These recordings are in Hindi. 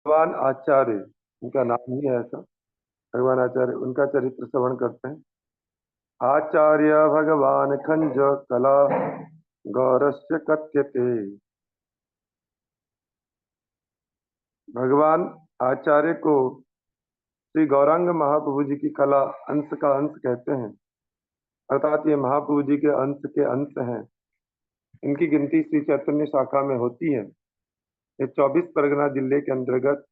भगवान आचार्य, उनका नाम ही है ऐसा। भगवान आचार्य, उनका चरित्र श्रवण करते हैं। आचार्य भगवान खंज कला गौरस्य कथ्यते। भगवान आचार्य को श्री गौरांग महाप्रभु जी की कला अंश का अंश कहते हैं, अर्थात ये महाप्रभु जी के अंश के अंश हैं। इनकी गिनती श्री चैतन्य शाखा में होती है। ये 24 परगना जिले के अंतर्गत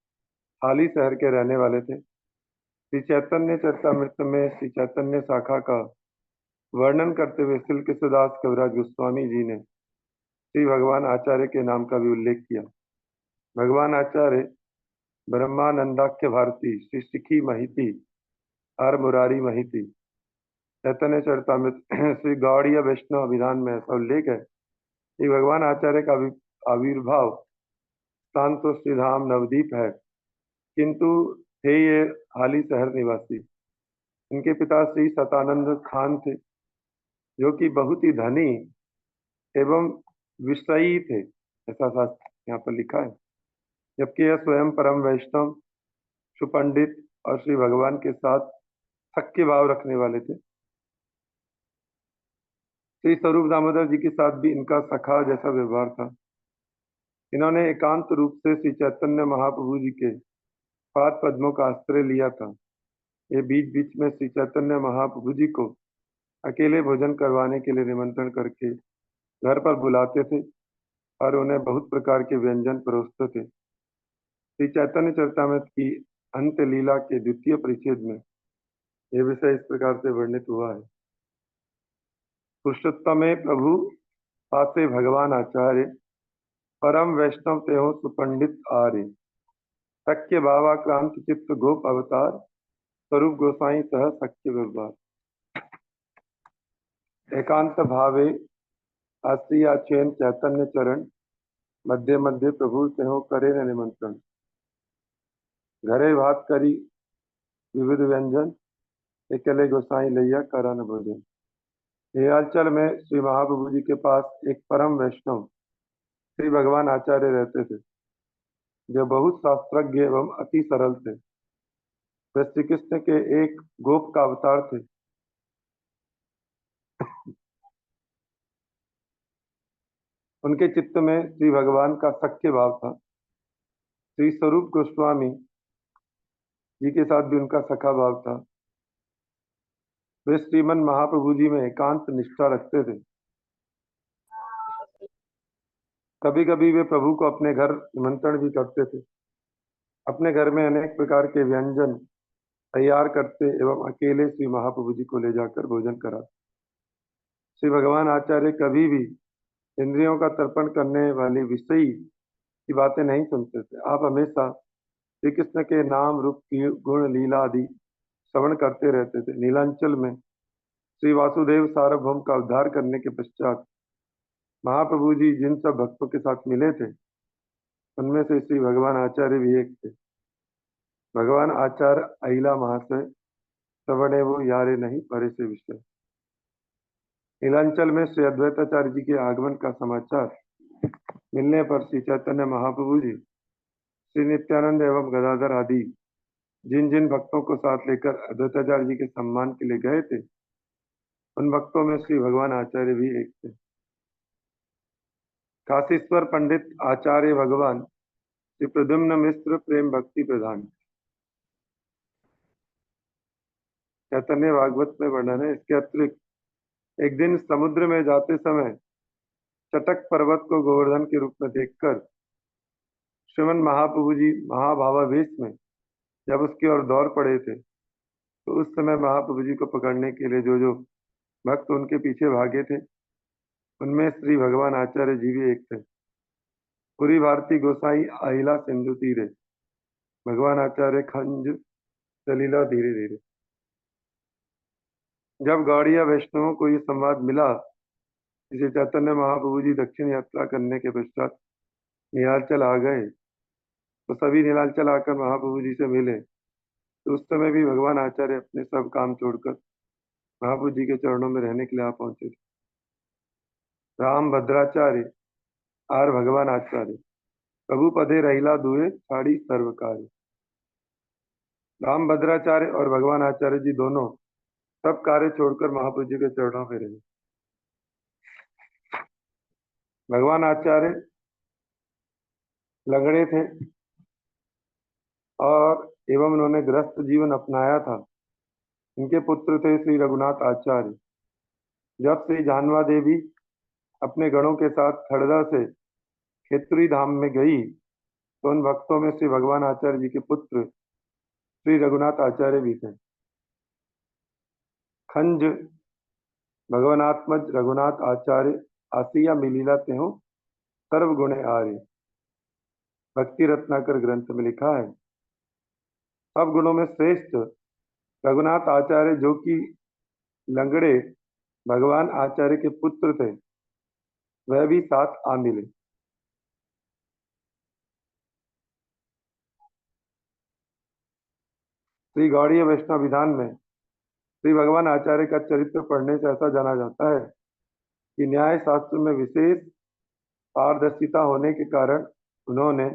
हाली शहर के रहने वाले थे। श्री चैतन्य चरितमृत में श्री चैतन्य शाखा का वर्णन करते हुए श्री कृष्णदास कविराज गोस्वामी जी ने श्री भगवान आचार्य के नाम का भी उल्लेख किया। भगवान आचार्य ब्रह्मानंदाख्य भारती श्री सिखी महिती आर मुरारी महिती चैतन्य चरितमृत श्री गौड़ीय वैष्णव अभिधान में ऐसा उल्लेख है कि भगवान आचार्य का आविर्भाव स्थान तो श्रीधाम नवदीप है, किंतु थे ये हाली शहर निवासी। इनके पिता श्री सतानंद खान थे, जो कि बहुत ही धनी एवं विषयी थे, ऐसा शास्त्र यहाँ पर लिखा है। जबकि यह स्वयं परम वैष्णव सुपंडित और श्री भगवान के साथ सख्य भाव रखने वाले थे। श्री स्वरूप दामोदर जी के साथ भी इनका सखा जैसा व्यवहार था। इन्होंने एकांत रूप से श्री चैतन्य महाप्रभु जी के पाद पद्मों का आश्रय लिया था। ये बीच बीच में श्री चैतन्य महाप्रभु जी को अकेले भोजन करवाने के लिए निमंत्रण करके घर पर बुलाते थे और उन्हें बहुत प्रकार के व्यंजन परोसते थे। श्री चैतन्य चरितमृत की अंत लीला के द्वितीय परिच्छेद में यह विषय इस प्रकार से वर्णित हुआ है। पुरुषोत्तम प्रभु पासे भगवान आचार्य परम वैष्णव ते हो सुपंडित आर्य सख्य बाबा क्रांत चित्त गोप अवतार स्वरूप गोसाई सह सख्य व्यवहार। एकांत भावे आश्रिया चैन चैतन्य चरण मध्य मध्य प्रभु ते हो करे न निमंत्रण घरे भात करी विविध व्यंजन एकले गोसाई लैया करा न भोजन। नीलांचल में श्री महाप्रभु जी के पास एक परम वैष्णव श्री भगवान आचार्य रहते थे, जो बहुत शास्त्रज्ञ एवं अति सरल थे। वे श्री कृष्ण के एक गोप का अवतार थे। उनके चित्त में श्री भगवान का सख्य भाव था। श्री स्वरूप गोस्वामी जी के साथ भी उनका सखा भाव था। वे श्रीमन महाप्रभु जी में एकांत निष्ठा रखते थे। कभी कभी वे प्रभु को अपने घर निमंत्रण भी करते थे। अपने घर में अनेक प्रकार के व्यंजन तैयार करते एवं अकेले श्री महाप्रभु जी को ले जाकर भोजन कराते। श्री भगवान आचार्य कभी भी इंद्रियों का तर्पण करने वाली विषयी की बातें नहीं सुनते थे। आप हमेशा श्री कृष्ण के नाम रूप की गुण लीला आदि श्रवण करते रहते थे। नीलांचल में श्री वासुदेव सार्वभौम का उद्धार करने के पश्चात महाप्रभु जी जिन सब भक्तों के साथ मिले थे, उनमें से श्री भगवान आचार्य भी एक थे। भगवान आचार्य अहिला महाशय श्रवणे वो यारे नहीं परे से विषय। नीलांचल में श्री अद्वैताचार्य जी के आगमन का समाचार मिलने पर श्री चैतन्य महाप्रभु जी श्री नित्यानंद एवं गदाधर आदि जिन जिन भक्तों को साथ लेकर अद्वैताचार्य जी के सम्मान के लिए गए थे, उन भक्तों में श्री भगवान आचार्य भी एक थे। काशीश्वर पंडित आचार्य भगवान श्री प्रद्युम्न मिश्र प्रेम भक्ति प्रधान। चैतन्य भागवत में वर्णन है। इसके अतिरिक्त एक दिन समुद्र में जाते समय चटक पर्वत को गोवर्धन के रूप में देखकर श्रीमन महाप्रभु जी महाभावावेश में जब उसकी ओर दौड़ पड़े थे, तो उस समय महाप्रभु जी को पकड़ने के लिए जो जो भक्त उनके पीछे भागे थे, उनमें श्री भगवान आचार्य जी भी एक थे। पूरी भारती गोसाई अहिला सिंधु तीरे भगवान आचार्य खंज सलीला धीरे धीरे। जब गौड़िया वैष्णवों को ये संवाद मिला, इसे चैतन्य महाप्रभु जी दक्षिण यात्रा करने के पश्चात नीलांचल आ गए, तो सभी नीलांचल आकर महाप्रभु जी से मिले। तो उस समय भी भगवान आचार्य अपने सब काम छोड़कर महाप्रभु जी के चरणों में रहने के लिए आ पहुंचे थे। राम भद्राचार्य आर भगवान आचार्य प्रभु पदे रहिला दुए छाड़ी सर्व कार्य। राम भद्राचार्य और भगवान आचार्य जी दोनों सब कार्य छोड़कर महाप्रभु जी के चरणों में रहे। भगवान आचार्य लंगड़े थे और एवं उन्होंने गृहस्थ जीवन अपनाया था। इनके पुत्र थे श्री रघुनाथ आचार्य। जब श्री जानवा देवी अपने गणों के साथ खड़दा से खेतुरी धाम में गई तो उन भक्तों में श्री भगवान आचार्य जी के पुत्र श्री रघुनाथ आचार्य भी थे। खंज भगवानात्मज रघुनाथ आचार्य आसिया मिलीला तेहु सर्व गुणे आर्य। भक्ति रत्नाकर ग्रंथ में लिखा है, सब गुणों में श्रेष्ठ रघुनाथ आचार्य जो कि लंगड़े भगवान आचार्य के पुत्र थे, वह भी साथ आ मिले। श्री गौड़ीय वैष्णव विधान में श्री भगवान आचार्य का चरित्र पढ़ने से ऐसा जाना जाता है कि न्याय शास्त्र में विशेष पारदर्शिता होने के कारण उन्होंने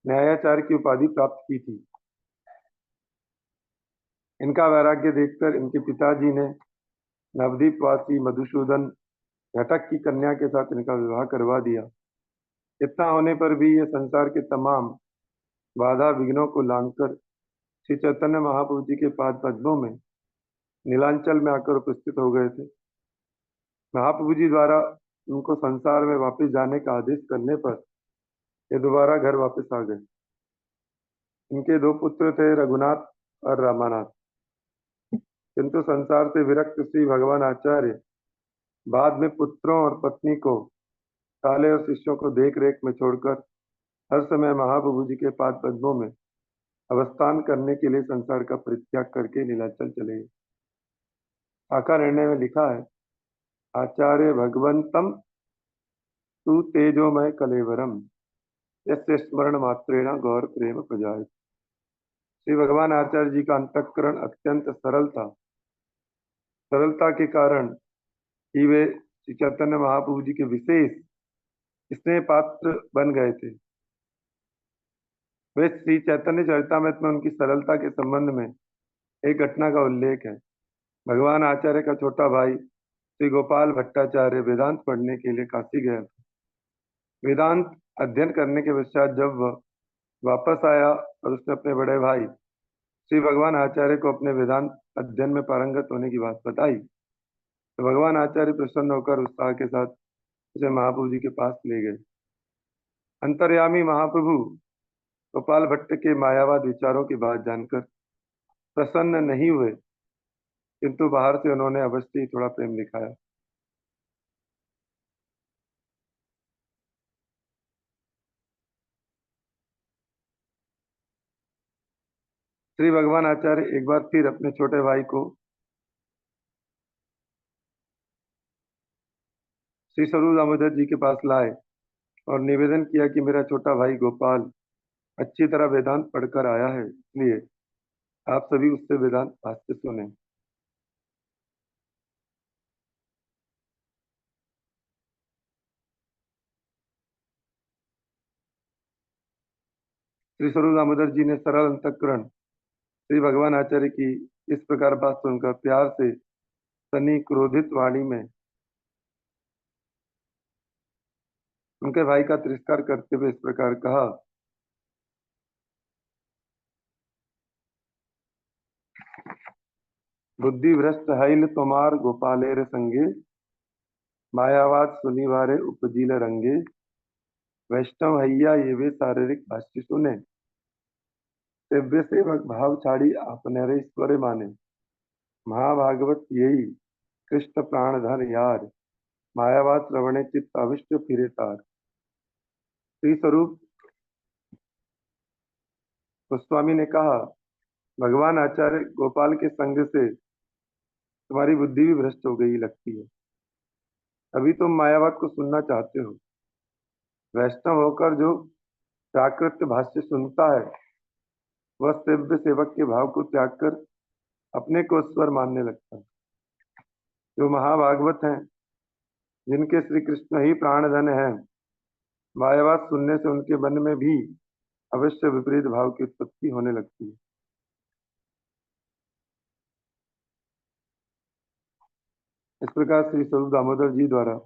न्यायाचार्य की उपाधि प्राप्त की थी। इनका वैराग्य देखकर इनके पिताजी ने नवद्वीपवासी मधुसूदन घटक की कन्या के साथ इनका विवाह करवा दिया। इतना होने पर भी ये संसार के तमाम बाधा विघ्नों को लांघकर श्री चैतन्य महाप्रभु जी के पाद पद्मों में नीलांचल में आकर उपस्थित हो गए थे। महाप्रभु जी द्वारा उनको संसार में वापस जाने का आदेश करने पर ये दोबारा घर वापस आ गए। इनके दो पुत्र थे, रघुनाथ और रामानाथ। किंतु संसार से विरक्त श्री भगवान आचार्य बाद में पुत्रों और पत्नी को काले और शिष्यों को देख रेख में छोड़कर हर समय महाप्रभु जी के पाद पद्मों में अवस्थान करने के लिए संसार का परित्याग करके नीलाचल चले गए। शाखा निर्णय में लिखा है, आचार्य भगवंतम तु तेजोमय कलेवरम यस्य स्मरण मात्रेण गौर प्रेम प्रजाय। श्री भगवान आचार्य जी का अंतःकरण अत्यंत सरल था। सरलता के कारण ही वे श्री चैतन्य महाप्रभु जी के विशेष स्नेह पात्र बन गए थे। वे श्री चैतन्य चरितामृत में उनकी सरलता के संबंध में एक घटना का उल्लेख है। भगवान आचार्य का छोटा भाई श्री गोपाल भट्टाचार्य वेदांत पढ़ने के लिए काशी गया था। वेदांत अध्ययन करने के पश्चात जब वह वापस आया और उसने अपने बड़े भाई श्री भगवान आचार्य को अपने वेदांत अध्ययन में पारंगत होने की बात बताई तो भगवान आचार्य प्रसन्न होकर उत्साह के साथ उसे महाप्रभु जी के पास ले गए। अंतर्यामी महाप्रभु गोपाल भट्ट के मायावाद विचारों की बात जानकर प्रसन्न नहीं हुए, किंतु बाहर से उन्होंने अवश्य ही थोड़ा प्रेम दिखाया। श्री भगवान आचार्य एक बार फिर अपने छोटे भाई को श्री स्वरूप दामोदर जी के पास लाए और निवेदन किया कि मेरा छोटा भाई गोपाल अच्छी तरह वेदांत पढ़कर आया है, इसलिए आप सभी उससे वेदांत भाष्य सुने। श्री स्वरूप दामोदर जी ने सरल अंतःकरण श्री भगवान आचार्य की इस प्रकार बात सुनकर प्यार से सनी क्रोधित वाणी में उनके भाई का तिरस्कार करते हुए इस प्रकार कहा, बुद्धि भ्रष्ट हैल तोमार गोपालेर संगे मायावाद सुनिवारे उपजील रंगे वैष्णव हैया ये वे शारीरिक भाष्य सुने दिव्य सेवक भाव छाड़ी आपने रे ईश्वर माने महाभागवत यही कृष्ण प्राण धर यार मायावाद श्रवणे चित्त अविष्ट फिरे तार। श्री स्वरूप गोस्वामी ने कहा, भगवान आचार्य गोपाल के संग से तुम्हारी बुद्धि भी भ्रष्ट हो गई लगती है, अभी तुम मायावाद को सुनना चाहते हो। वैष्णव होकर जो प्राकृत भाष्य सुनता है वह दिव्य सेवक के भाव को त्याग कर अपने को ईश्वर मानने लगता है। जो महाभागवत हैं, जिनके श्री कृष्ण ही प्राणधन हैं, मायावाद सुनने से उनके मन में भी अवश्य विपरीत भाव की उत्पत्ति होने लगती है। इस प्रकार श्री स्वरूप दामोदर जी द्वारा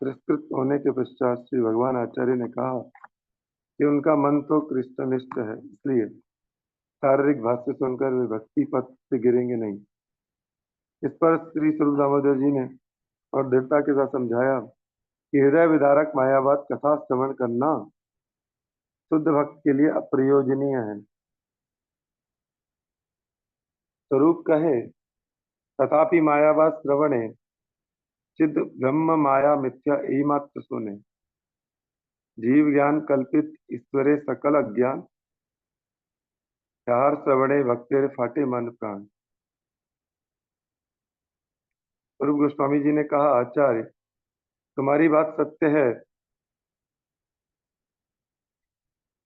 तिरस्कृत होने के पश्चात श्री भगवान आचार्य ने कहा कि उनका मन तो कृष्णनिष्ठ है, इसलिए शारीरिक भाष्य सुनकर वे भक्ति पथ से गिरेंगे नहीं। इस पर श्री स्वरूप दामोदर जी ने और दृढ़ता के साथ समझाया कि हृदय विदारक मायावाद कथा श्रवण करना शुद्ध भक्त के लिए अप्रयोजनीय है। स्वरूप कहे, तथापि मायावाद श्रवणे चिद ब्रह्म माया मिथ्या एकमात्र सुने, जीव ज्ञान कल्पित ईश्वरे सकल अज्ञान, ह्यार श्रवणे भक्तेर फाटे मन प्राण। स्वरूप गोस्वामी जी ने कहा, आचार्य तुम्हारी बात सत्य है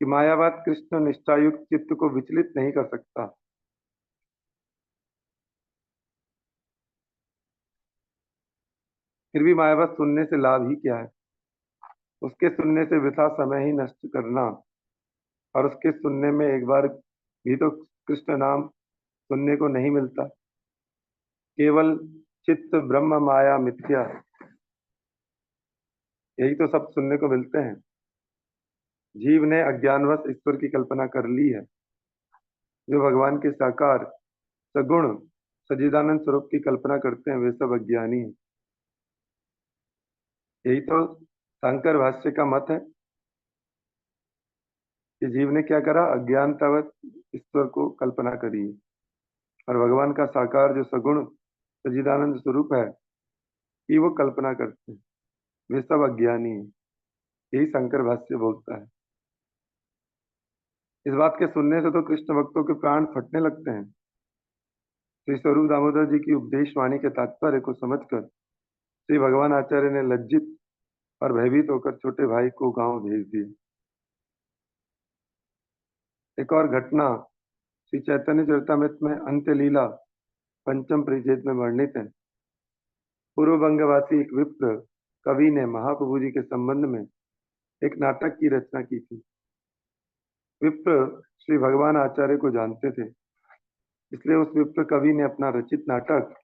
कि मायावाद कृष्ण निष्ठायुक्त चित्त को विचलित नहीं कर सकता। फिर भी मायावाद सुनने से लाभ ही क्या है? उसके सुनने से वृथा समय ही नष्ट करना, और उसके सुनने में एक बार भी तो कृष्ण नाम सुनने को नहीं मिलता। केवल चित्त ब्रह्म माया मिथ्या, यही तो सब सुनने को मिलते हैं। जीव ने अज्ञानवश ईश्वर की कल्पना कर ली है। जो भगवान के साकार सगुण सच्चिदानंद स्वरूप की कल्पना करते हैं वे सब अज्ञानी हैं। यही तो शंकर भाष्य का मत है कि जीव ने क्या करा, अज्ञानतावत ईश्वर को कल्पना करी है, और भगवान का साकार जो सगुण सच्चिदानंद स्वरूप है कि वो कल्पना करते हैं, वे सब अज्ञानी हैं। यही शंकर भाष्य बोलता है। इस बात के सुनने से तो कृष्ण भक्तों के प्राण फटने लगते हैं। श्री स्वरूप दामोदर जी की उपदेश वाणी के तात्पर्य को समझकर श्री भगवान आचार्य ने लज्जित और भयभीत होकर छोटे भाई को गांव भेज दिए। एक और घटना श्री चैतन्य चरितमृत में अंत्य लीला पंचम परिच्छेद में वर्णित है। पूर्व बंगवासी एक विप्र कवि ने महाप्रभु जी के संबंध में एक नाटक की रचना की थी। विप्र श्री भगवान आचार्य को जानते थे, इसलिए उस विप्र कवि ने अपना रचित नाटक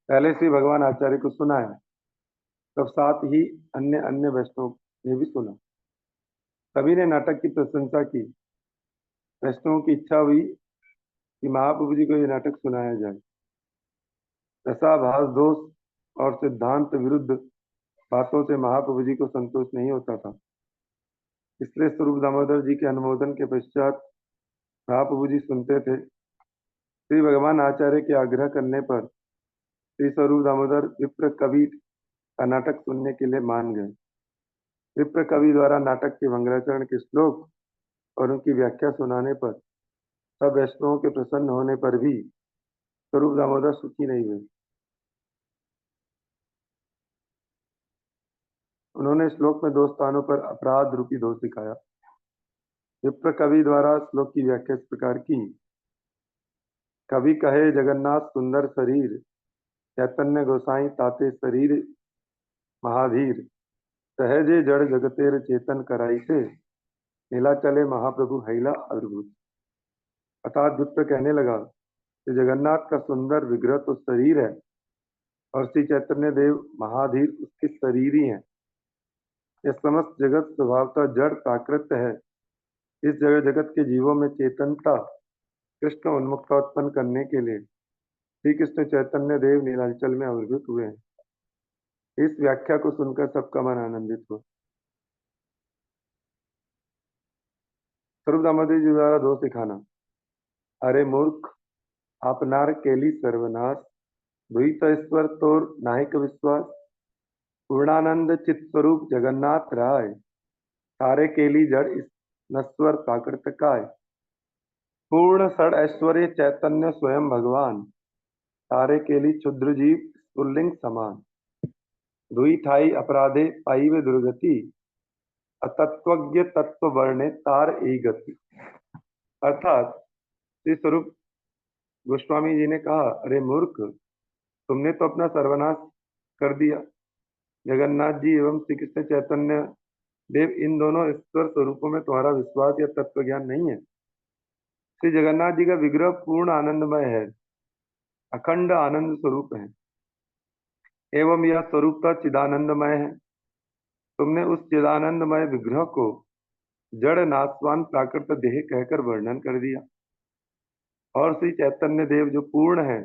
पहले श्री भगवान आचार्य को सुनाया। तब साथ ही अन्य अन्य वैष्णव ने भी सुना। सभी ने नाटक की प्रशंसा की। वैष्णवों की इच्छा हुई कि महाप्रभु जी को ये नाटक सुनाया जाए। रसाभास दोष और सिद्धांत विरुद्ध बातों से महाप्रभु जी को संतोष नहीं होता था, इसलिए स्वरूप दामोदर जी के अनुमोदन के पश्चात महाप्रभु जी सुनते थे। श्री भगवान आचार्य के आग्रह करने पर श्री स्वरूप दामोदर विप्र कवि का नाटक सुनने के लिए मान गए। विप्र कवि द्वारा नाटक के मंगलाचरण के श्लोक और उनकी व्याख्या सुनाने पर सब वैष्णवों के प्रसन्न होने पर भी स्वरूप दामोदर सुखी नहीं हुए। उन्होंने श्लोक में दो स्थानों पर अपराध रूपी दोष दिखाया। विप्र कवि द्वारा श्लोक की व्याख्या इस प्रकार की, कवि कहे जगन्नाथ सुंदर शरीर, चैतन्य गोसाई ताते शरीर महाधीर, सहजे जड़ जगतेर चेतन कराई से, नीला चले महाप्रभु हैला अद्भुत। अर्थात विप्र कहने लगा कि जगन्नाथ का सुंदर विग्रह तो शरीर है, और श्री चैतन्य देव महाधीर उसके शरीर ही हैं। यह समस्त जगत स्वभावतः जड़ प्राकृत है। इस जगह जगत के जीवों में चेतनता कृष्ण उन्मुखता उत्पन्न करने के लिए श्री कृष्ण चैतन्य देव नीलांचल में आविर्भूत हुए हैं। इस व्याख्या को सुनकर सबका मन आनंदित हुआ। स्वरूप दामोदर जी द्वारा दोष दिखाना। अरे मूर्ख, आपनार केली सर्वनाश, द्वैत ईश्वर तोर नाहिक विश्वास, पूर्णानंद चित स्वरूप जगन्नाथ राय, सारे केली जड़ इस नश्वर प्राकृत काय, पूर्ण षड ऐश्वर्य चैतन्य स्वयं भगवान, सारे केली क्षुद्र जीव स्फुल्लिंग समान, दुई ठाई अपराधे पाइवे दुर्गति, अतत्वज्ञ तत्व वर्णे तार ई गति। अर्थात श्री स्वरूप गोस्वामी जी ने कहा, अरे मूर्ख, तुमने तो अपना सर्वनाश कर दिया। जगन्नाथ जी एवं श्री कृष्ण चैतन्य देव, इन दोनों ईश्वर स्वरूपों में तुम्हारा विश्वास या तत्व ज्ञान नहीं है। श्री जगन्नाथ जी का विग्रह पूर्ण आनंदमय है, अखंड आनंद स्वरूप है, एवं यह स्वरूपतः चिदानंदमय है। तुमने उस चिदानंदमय विग्रह को जड़ नाशवान प्राकृत देह कहकर वर्णन कर दिया। और श्री चैतन्य देव जो पूर्ण है,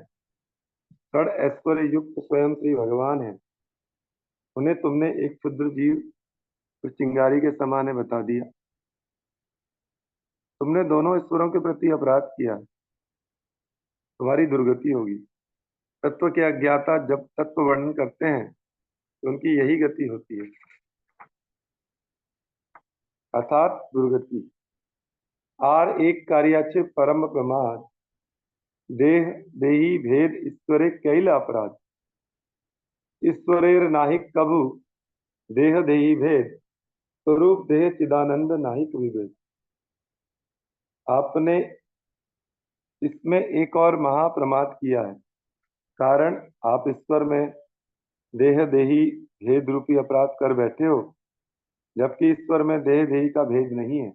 षड ऐश्वर्य युक्त स्वयं श्री भगवान है, उन्हें तुमने एक क्षुद्र जीव उस चिंगारी के समान है बता दिया। तुमने दोनों ईश्वरों के प्रति अपराध किया, तुम्हारी दुर्गति होगी। तत्व के अज्ञाता जब तत्व वर्णन करते हैं तो उनकी यही गति होती है, अर्थात दुर्गति। आर एक कार्याचे परम प्रमाद, देह देही भेद ईश्वरे कैल अपराध। ईश्वरेर नाहिक कभु, देह देही भेद, स्वरूप देह चिदानंद नाहिक विभेद। आपने इसमें एक और महाप्रमाद किया है, कारण आप ईश्वर में देह देही भेद रूपी अपराध कर बैठे हो, जबकि ईश्वर में देह देही का भेद नहीं है।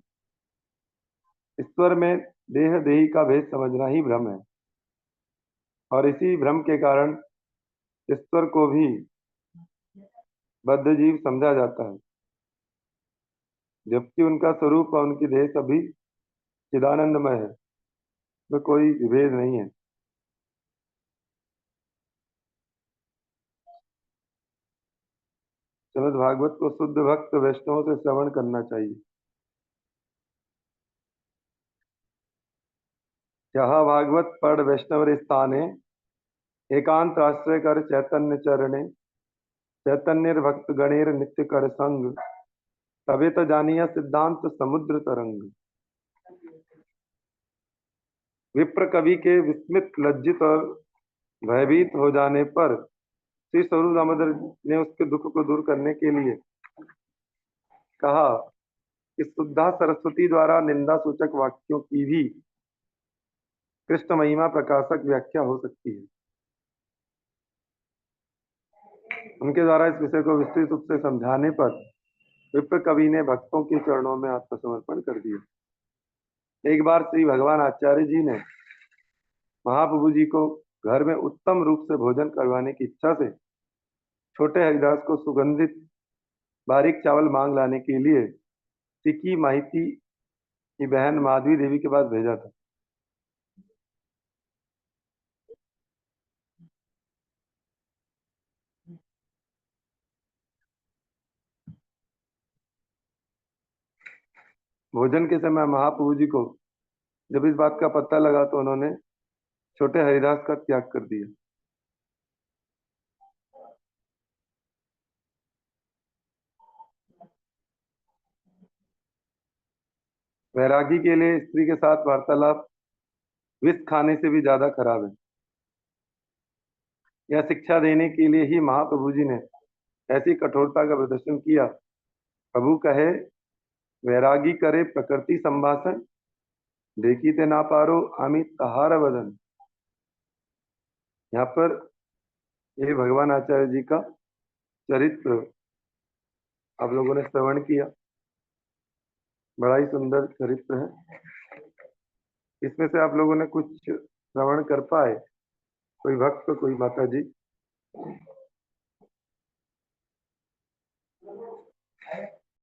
ईश्वर में देह देही का भेद समझना ही भ्रम है, और इसी भ्रम के कारण ईश्वर को भी बद्ध जीव समझा जाता है, जबकि उनका स्वरूप और उनकी देह सभी चिदानंदमय है, तो कोई विभेद नहीं है। श्रीमद् भागवत को शुद्ध भक्त वैष्णवों से श्रवण करना चाहिए। यह भागवत पढ़ वैष्णव स्थाने, एकांत आश्रय कर चैतन्य चरणे, चैतन्य भक्त गणेर नित्य कर संग, तबे तो जानिया सिद्धांत समुद्र तरंग। विप्र कवि के विस्मित, लज्जित और भयभीत हो जाने पर श्री स्वरूप दामोदर ने उसके दुख को दूर करने के लिए कहा कि शुद्धा सरस्वती द्वारा निंदा सूचक वाक्यों की भी कृष्ण महिमा प्रकाशक व्याख्या हो सकती है। उनके द्वारा इस विषय को विस्तृत रूप से समझाने पर विप्र कवि ने भक्तों के चरणों में आत्मसमर्पण कर दिया। एक बार श्री भगवान आचार्य जी ने महाप्रभु जी को घर में उत्तम रूप से भोजन करवाने की इच्छा से छोटे हरिदास को सुगंधित बारीक चावल मांग लाने के लिए टिकी माहिती की बहन माधवी देवी के पास भेजा था। भोजन के समय महाप्रभु जी को जब इस बात का पता लगा तो उन्होंने छोटे हरिदास का त्याग कर दिया। वैरागी के लिए स्त्री के साथ वार्तालाप विष खाने से भी ज्यादा खराब है। यह शिक्षा देने के लिए ही महाप्रभु जी ने ऐसी कठोरता का प्रदर्शन किया। प्रभु कहे, वैरागी करे प्रकृति संभाषण, देखी ते ना पारो अमित तहार वदन। यहाँ पर ये भगवान आचार्य जी का चरित्र आप लोगों ने श्रवण किया। बड़ा ही सुंदर चरित्र है। इसमें से आप लोगों ने कुछ श्रवण कर पाए? कोई भक्त, कोई माता जी?